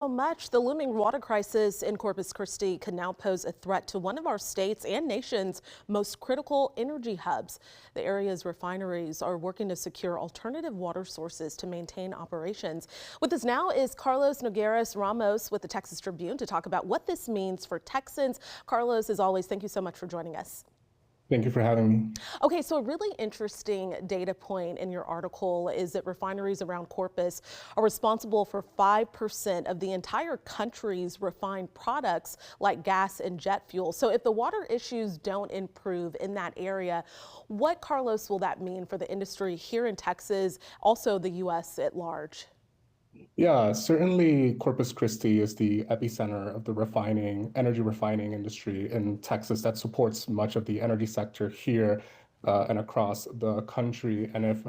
So much. The looming water crisis in Corpus Christi could now pose a threat to one of our state's and nation's most critical energy hubs. The area's refineries are working to secure alternative water sources to maintain operations. With us now is Carlos Nogueras Ramos with the Texas Tribune to talk about what this means for Texans. Carlos, as always, thank you so much for joining us. Thank you for having me. Okay, so a really interesting data point in your article is that refineries around Corpus are responsible for 5% of the entire country's refined products like gas and jet fuel. So if the water issues don't improve in that area, what, Carlos, will that mean for the industry here in Texas, also the U.S. at large? Yeah, certainly Corpus Christi is the epicenter of the energy refining industry in Texas that supports much of the energy sector here and across the country. And if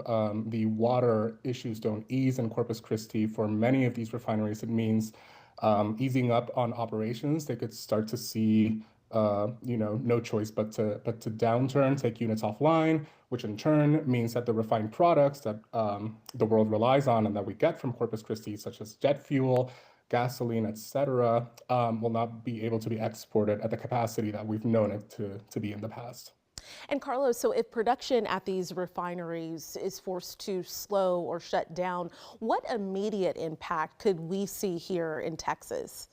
the water issues don't ease in Corpus Christi for many of these refineries, it means easing up on operations. They could start to see no choice but to downturn, take units offline, which in turn means that the refined products that the world relies on and that we get from Corpus Christi, such as jet fuel, gasoline, etc., will not be able to be exported at the capacity that we've known it to be in the past. And Carlos, so if production at these refineries is forced to slow or shut down, what immediate impact could we see here in Texas?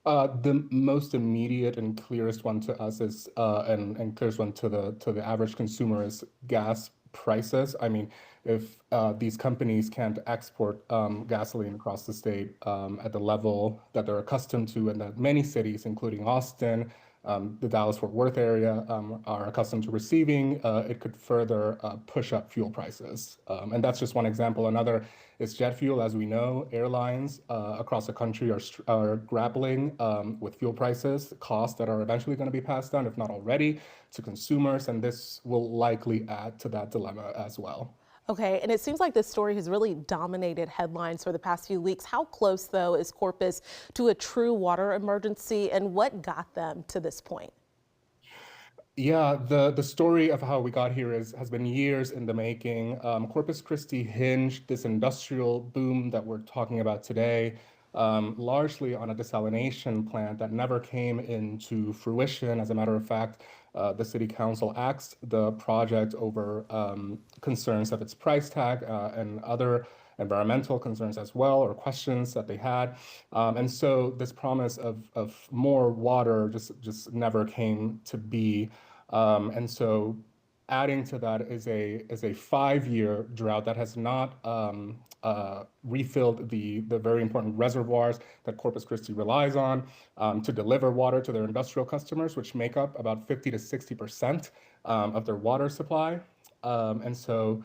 The most immediate and clearest one to us is, and clearest one to the average consumer is gas prices. I mean, if these companies can't export gasoline across the state at the level that they're accustomed to, and that many cities, including Austin, the Dallas-Fort Worth area, are accustomed to receiving, it could further push up fuel prices. And that's just one example. Another is jet fuel. As we know, airlines across the country are grappling with fuel prices, costs that are eventually going to be passed on, if not already, to consumers. And this will likely add to that dilemma as well. Okay, and it seems like this story has really dominated headlines for the past few weeks. How close, though, is Corpus to a true water emergency, and what got them to this point? Yeah, the story of how we got here has been years in the making. Corpus Christi hinged this industrial boom that we're talking about today, largely on a desalination plant that never came into fruition. As a matter of fact, the city council axed the project over concerns of its price tag and other environmental concerns as well, or questions that they had. And so this promise of more water just never came to be. And so adding to that is a 5-year drought that has not refilled the very important reservoirs that Corpus Christi relies on to deliver water to their industrial customers, which make up about 50 to 60% of their water supply. And so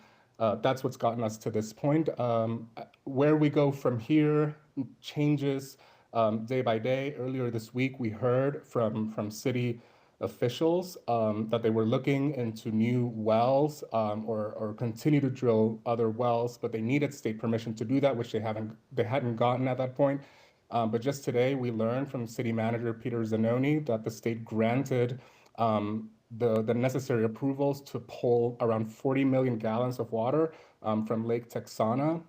that's what's gotten us to this point. Where we go from here changes day by day. Earlier this week, we heard from city officials that they were looking into new wells or continue to drill other wells, but they needed state permission to do that, which they hadn't gotten at that point. But just today, we learned from City Manager Peter Zanoni that the state granted the necessary approvals to pull around 40 million gallons of water from Lake Texana,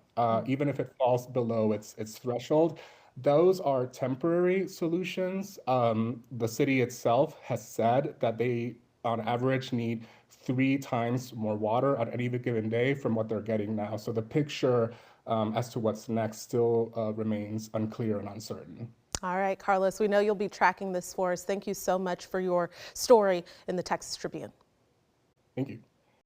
even if it falls below its threshold. Those are temporary solutions. The city itself has said that they, on average, need 3 times more water at any given day from what they're getting now. So the picture as to what's next still remains unclear and uncertain. All right, Carlos, we know you'll be tracking this for us. Thank you so much for your story in the Texas Tribune. Thank you.